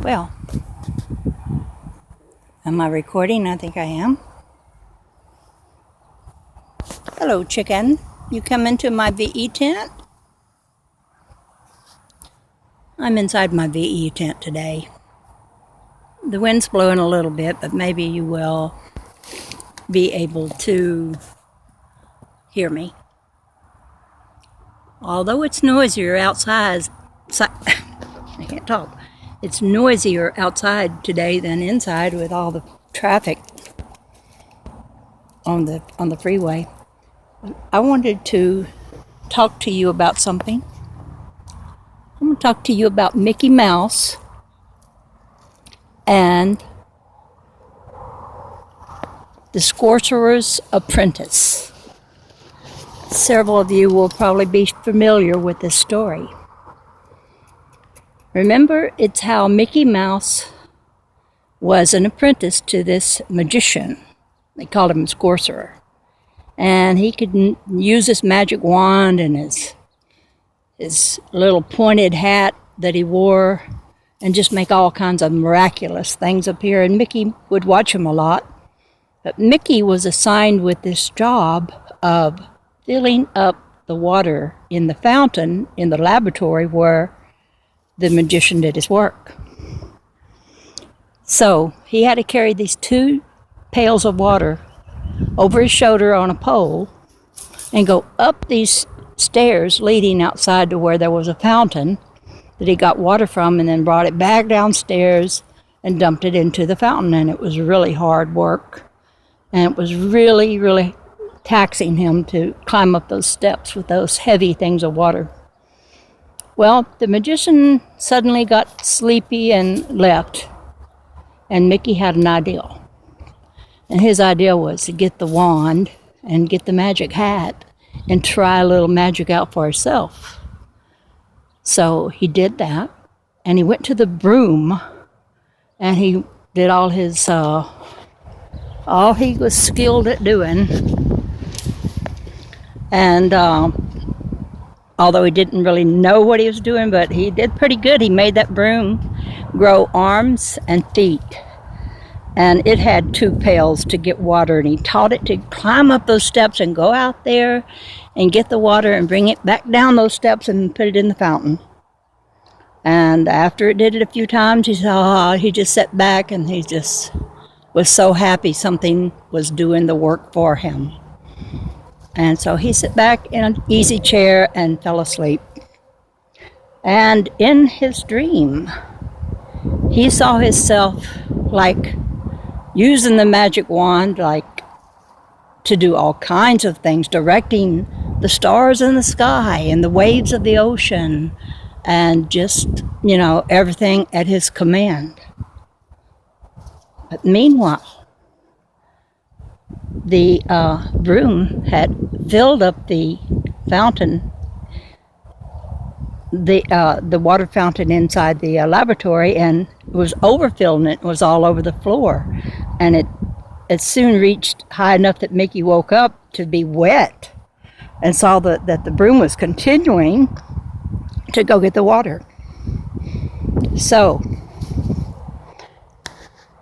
Well, am I recording? I think I am. Hello, chicken. You come into my VE tent? I'm inside my VE tent today. The wind's blowing a little bit, but maybe you will be able to hear me. Although it's noisier outside, I can't talk. It's noisier outside today than inside with all the traffic on the freeway. I wanted to talk to you about something. I'm going to talk to you about Micky Mouse and the Sorcerer's Apprentice. Several of you will probably be familiar with this story. Remember, it's how Micky Mouse was an apprentice to this magician. They called him a sorcerer. And he could use his magic wand and his little pointed hat that he wore and just make all kinds of miraculous things appear. And Micky would watch him a lot. But Micky was assigned with this job of filling up the water in the fountain in the laboratory where the magician did his work. So he had to carry these 2 pails of water over his shoulder on a pole and go up these stairs leading outside to where there was a fountain that he got water from, and then brought it back downstairs and dumped it into the fountain. And it was really hard work, and it was really, really taxing him to climb up those steps with those heavy things of water. Well, the magician suddenly got sleepy and left, and Micky had an idea. And his idea was to get the wand and get the magic hat and try a little magic out for himself. So he did that, and he went to the broom, and he did all he was skilled at doing. And although he didn't really know what he was doing, but he did pretty good. He made that broom grow arms and feet. And it had 2 pails to get water, and he taught it to climb up those steps and go out there and get the water and bring it back down those steps and put it in the fountain. And after it did it a few times, he just sat back and he just was so happy something was doing the work for him. And so he sat back in an easy chair and fell asleep. And in his dream, he saw himself like using the magic wand, like to do all kinds of things, directing the stars in the sky and the waves of the ocean, and just, everything at his command. But meanwhile, the broom had filled up the fountain, the water fountain inside the laboratory, and it was overfilled, and it was all over the floor. And it soon reached high enough that Micky woke up to be wet and saw that the broom was continuing to go get the water. So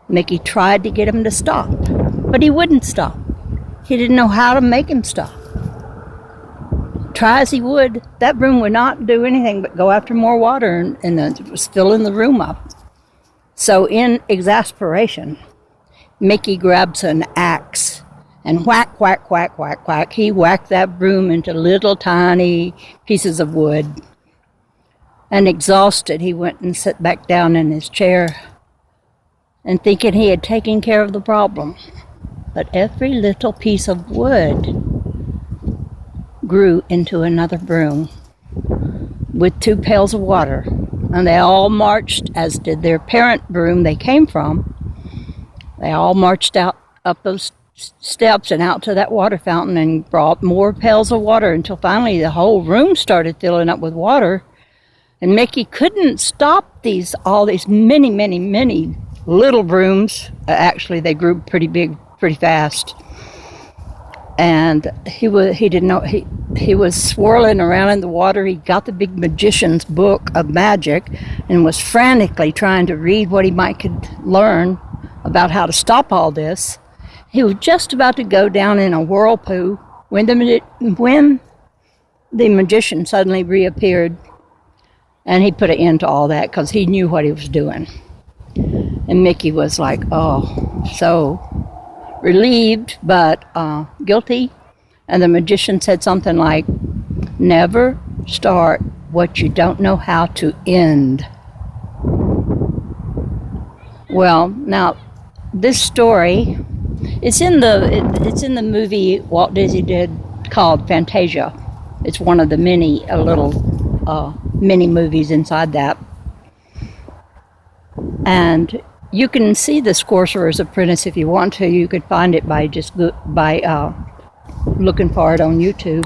Micky tried to get him to stop, but he wouldn't stop. He didn't know how to make him stop. Try as he would, that broom would not do anything but go after more water, and it was filling the room up. So in exasperation, Micky grabs an axe and whack, whack, whack, whack, whack. He whacked that broom into little tiny pieces of wood. And exhausted, he went and sat back down in his chair and thinking he had taken care of the problem. But every little piece of wood grew into another broom with 2 pails of water. And they all marched, as did their parent broom they came from. They all marched out up those steps and out to that water fountain and brought more pails of water until finally the whole room started filling up with water. And Micky couldn't stop all these many, many, many little brooms. Actually, they grew pretty big, pretty fast. And he didn't know. he was swirling around in the water. He got the big magician's book of magic and was frantically trying to read what he might could learn about how to stop all this. He was just about to go down in a whirlpool when the magician suddenly reappeared, and he put an end to all that because he knew what he was doing. And Mickey was like, oh, so relieved but guilty. And the magician said something like, never start what you don't know how to end. Well, now this story, it's in the movie Walt Disney did called Fantasia. It's one of the many mini movies inside that. And you can see the Sorcerer's Apprentice if you want to. You could find it by looking for it on YouTube.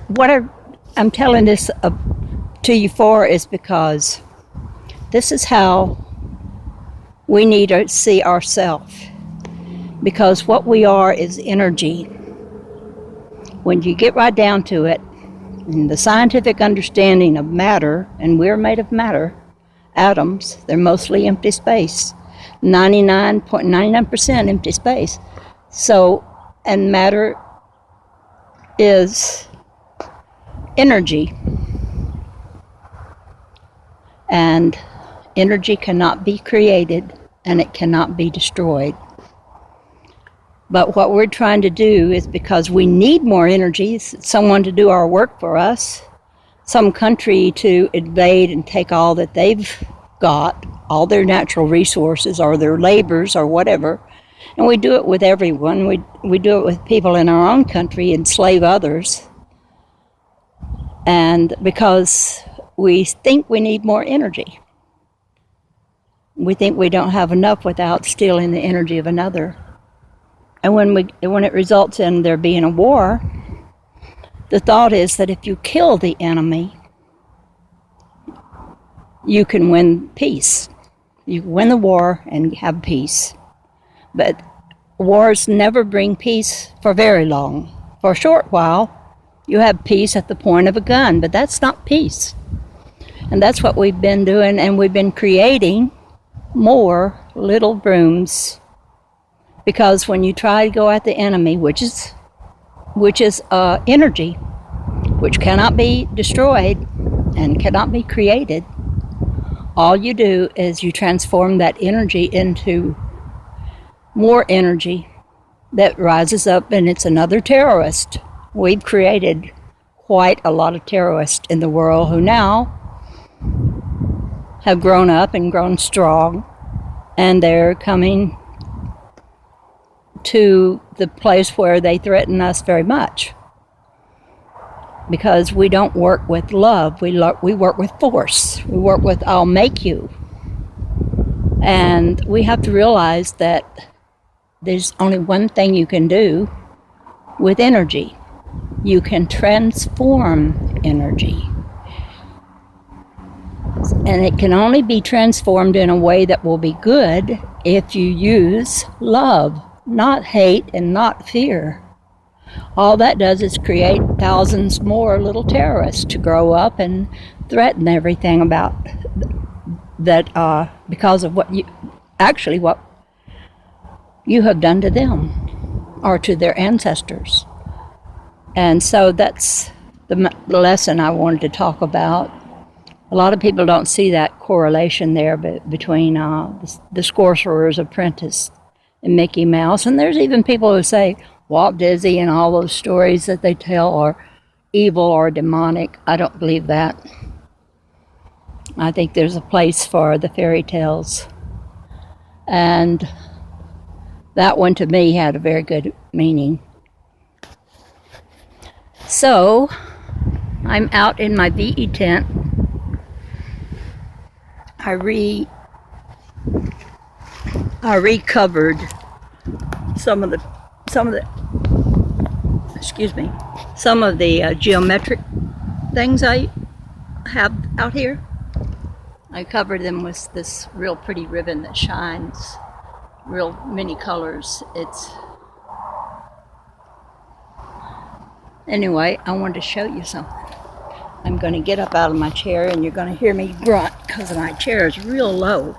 What I'm telling this to you for is because this is how we need to see ourselves. Because what we are is energy. When you get right down to it, in the scientific understanding of matter, and we're made of matter, atoms, they're mostly empty space. 99.99% empty space. So, and matter is energy. And energy cannot be created and it cannot be destroyed. But what we're trying to do is, because we need more energy, someone to do our work for us, some country to invade and take all that they've got, all their natural resources or their labors or whatever. And we do it with everyone. We do it with people in our own country, enslave others. And because we think we need more energy. We think we don't have enough without stealing the energy of another. And when it results in there being a war, the thought is that if you kill the enemy, you can win peace. You win the war and have peace. But wars never bring peace for very long. For a short while, you have peace at the point of a gun, but that's not peace. And that's what we've been doing, and we've been creating more little brooms. Because when you try to go at the enemy, which is energy, which cannot be destroyed and cannot be created, all you do is you transform that energy into more energy that rises up, and it's another terrorist. We've created quite a lot of terrorists in the world who now have grown up and grown strong, and they're coming to the place where they threaten us very much. Because we don't work with love, we work with force. We work with I'll make you. And we have to realize that there's only one thing you can do with energy. You can transform energy. And it can only be transformed in a way that will be good if you use love, not hate and not fear. All that does is create thousands more little terrorists to grow up and threaten everything about that because of what you have done to them or to their ancestors. And so that's the lesson I wanted to talk about. A lot of people don't see that correlation there between the Sorcerer's Apprentice and Mickey Mouse. And there's even people who say Walt Disney and all those stories that they tell are evil or demonic. I don't believe that. I think there's a place for the fairy tales. And that one to me had a very good meaning. So, I'm out in my VE tent. I recovered some of the geometric things I have out here. I covered them with this real pretty ribbon that shines real many colors. Anyway, I wanted to show you something. I'm going to get up out of my chair and you're going to hear me grunt because my chair is real low.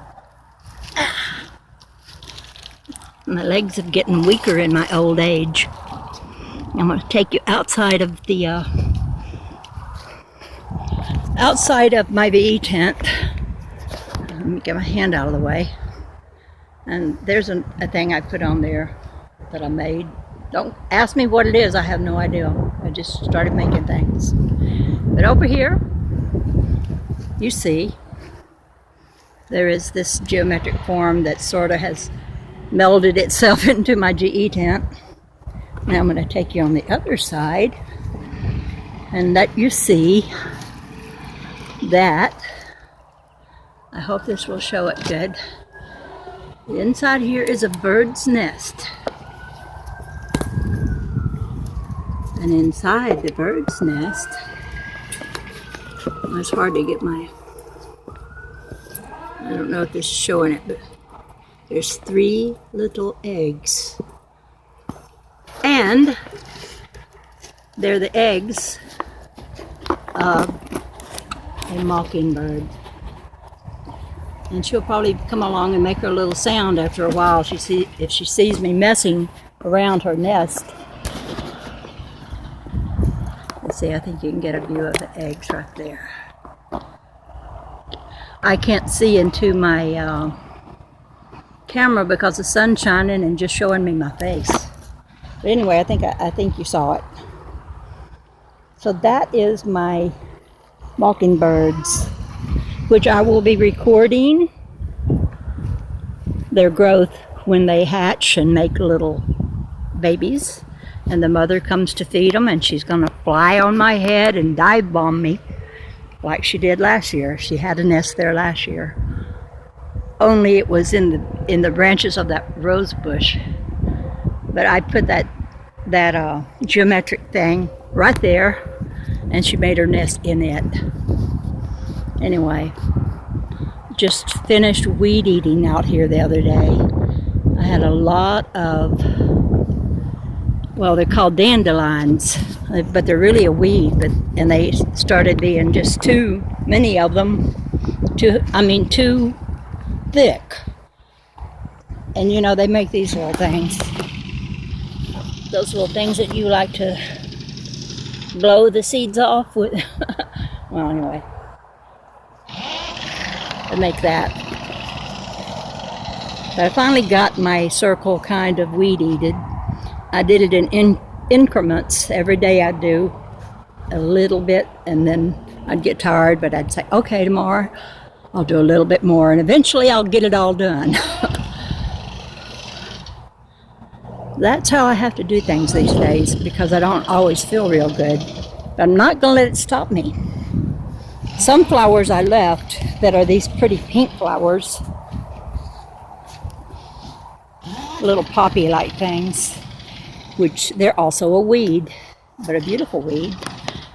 My legs are getting weaker in my old age. I'm going to take you outside of the my VE tent. Let me get my hand out of the way. And there's a thing I put on there that I made. Don't ask me what it is, I have no idea. I just started making things. But over here, you see, there is this geometric form that sort of has melded itself into my GE tent. Now I'm going to take you on the other side and let you see that. I hope this will show it good. Inside here is a bird's nest. And inside the bird's nest, it's hard to get my, I don't know if this is showing it, but there's 3 little eggs. And they're the eggs of a mockingbird. And she'll probably come along and make her little sound after a while if she sees me messing around her nest. Let's see, I think you can get a view of the eggs right there. I can't see into my camera because the sun's shining and just showing me my face. But anyway, I think you saw it. So that is my mockingbirds, which I will be recording their growth when they hatch and make little babies. And the mother comes to feed them, and she's going to fly on my head and dive bomb me like she did last year. She had a nest there last year. Only it was in the branches of that rose bush. But I put that geometric thing right there, and she made her nest in it. Anyway, just finished weed eating out here the other day. I had a lot of, well, they're called dandelions, but they're really a weed. And they started being just too many of them, too thick. And you know, they make these little things. Those little things that you like to blow the seeds off with. Well, anyway, I make that. But I finally got my circle kind of weed-eated. I did it in increments. Every day I'd do a little bit, and then I'd get tired, but I'd say, okay, tomorrow I'll do a little bit more, and eventually I'll get it all done. That's how I have to do things these days, because I don't always feel real good. But I'm not going to let it stop me. Some flowers I left that are these pretty pink flowers, little poppy-like things, which they're also a weed, but a beautiful weed.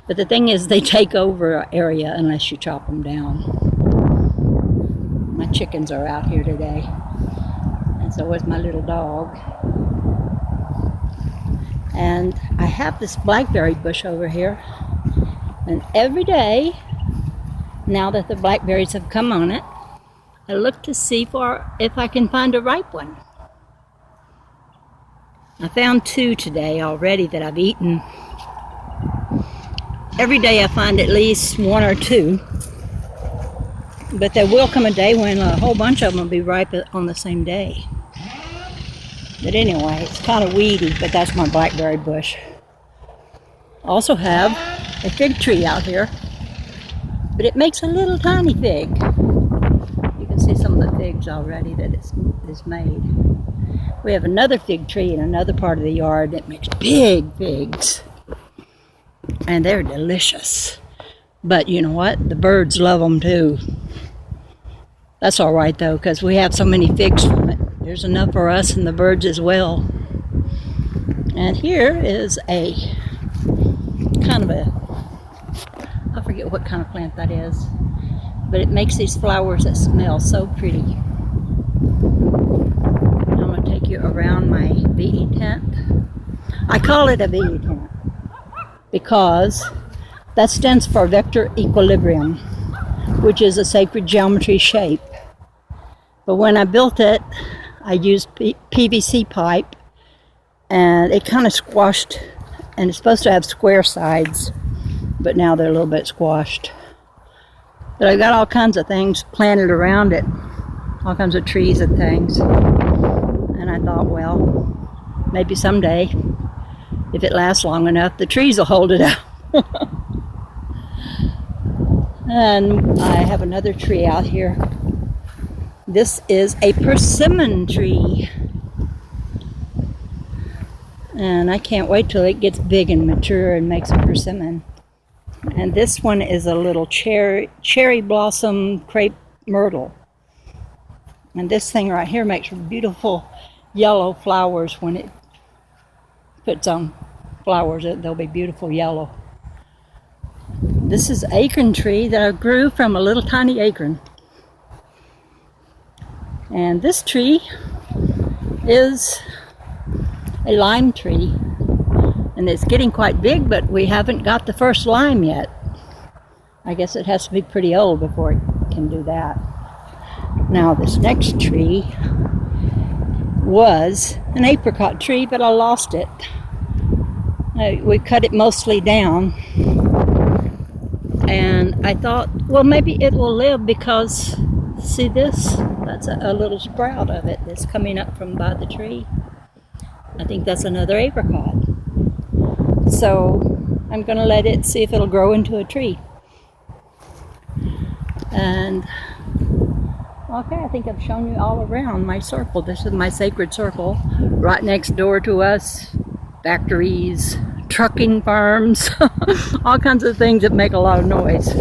But the thing is, they take over an area unless you chop them down. My chickens are out here today, and so is my little dog. And I have this blackberry bush over here, and every day, now that the blackberries have come on it, I look to see if I can find a ripe one. I found 2 today already that I've eaten. Every day I find at least 1 or 2, but there will come a day when a whole bunch of them will be ripe on the same day. But anyway, it's kind of weedy, but that's my blackberry bush. I also have a fig tree out here, but it makes a little tiny fig. You can see some of the figs already that it's made. We have another fig tree in another part of the yard that makes big figs, and they're delicious. But you know what? The birds love them too. That's all right though, because we have so many figs from it. There's enough for us and the birds as well. And here is a kind of I forget what kind of plant that is, but it makes these flowers that smell so pretty. I'm going to take you around my VE tent. I call it a VE tent. because that stands for vector equilibrium, which is a sacred geometry shape. But when I built it, I used PVC pipe, and it kind of squashed, and it's supposed to have square sides, but now they're a little bit squashed. But I've got all kinds of things planted around it, all kinds of trees and things. And I thought, well, maybe someday, if it lasts long enough, the trees will hold it out. And I have another tree out here. This is a persimmon tree. And I can't wait till it gets big and mature and makes a persimmon. And this one is a little cherry blossom crepe myrtle. And this thing right here makes beautiful yellow flowers. When it puts on flowers, they'll be beautiful yellow. This is an acorn tree that I grew from a little tiny acorn. And this tree is a lime tree. And it's getting quite big, but we haven't got the first lime yet. I guess it has to be pretty old before it can do that. Now this next tree was an apricot tree, but I lost it. We cut it mostly down. And I thought, well, maybe it will live because, see this? That's a little sprout of it that's coming up from by the tree. I think that's another apricot. So I'm going to let it see if it'll grow into a tree. And okay, I think I've shown you all around my circle. This is my sacred circle. Right next door to us, factories, trucking farms, all kinds of things that make a lot of noise.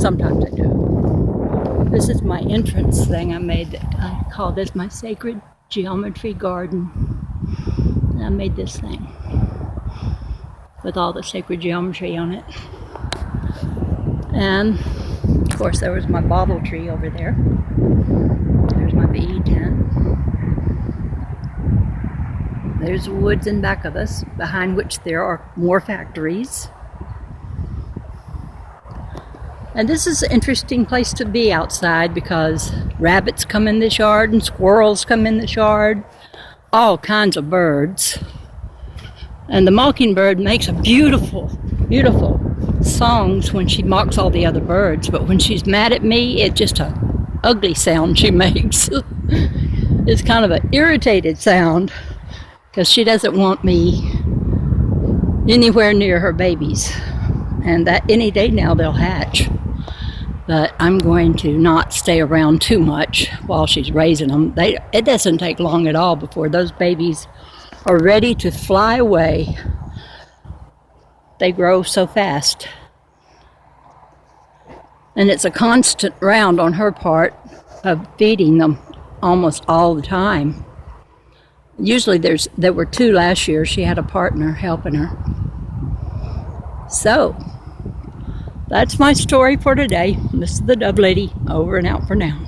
Sometimes I do. This is my entrance thing I made. I call this my sacred geometry garden. And I made this thing with all the sacred geometry on it. And of course there was my bottle tree over there. There's my bee tent. There's woods in back of us, behind which there are more factories. And this is an interesting place to be outside because rabbits come in this yard and squirrels come in this yard, all kinds of birds. And the mockingbird makes a beautiful, beautiful songs when she mocks all the other birds, but when she's mad at me, it's just an ugly sound she makes. It's kind of an irritated sound because she doesn't want me anywhere near her babies. And that any day now they'll hatch. But I'm going to not stay around too much while she's raising them. It doesn't take long at all before those babies are ready to fly away. They grow so fast. And it's a constant round on her part of feeding them almost all the time. Usually there were 2 last year. She had a partner helping her. So, that's my story for today. This is the Dove Lady, over and out for now.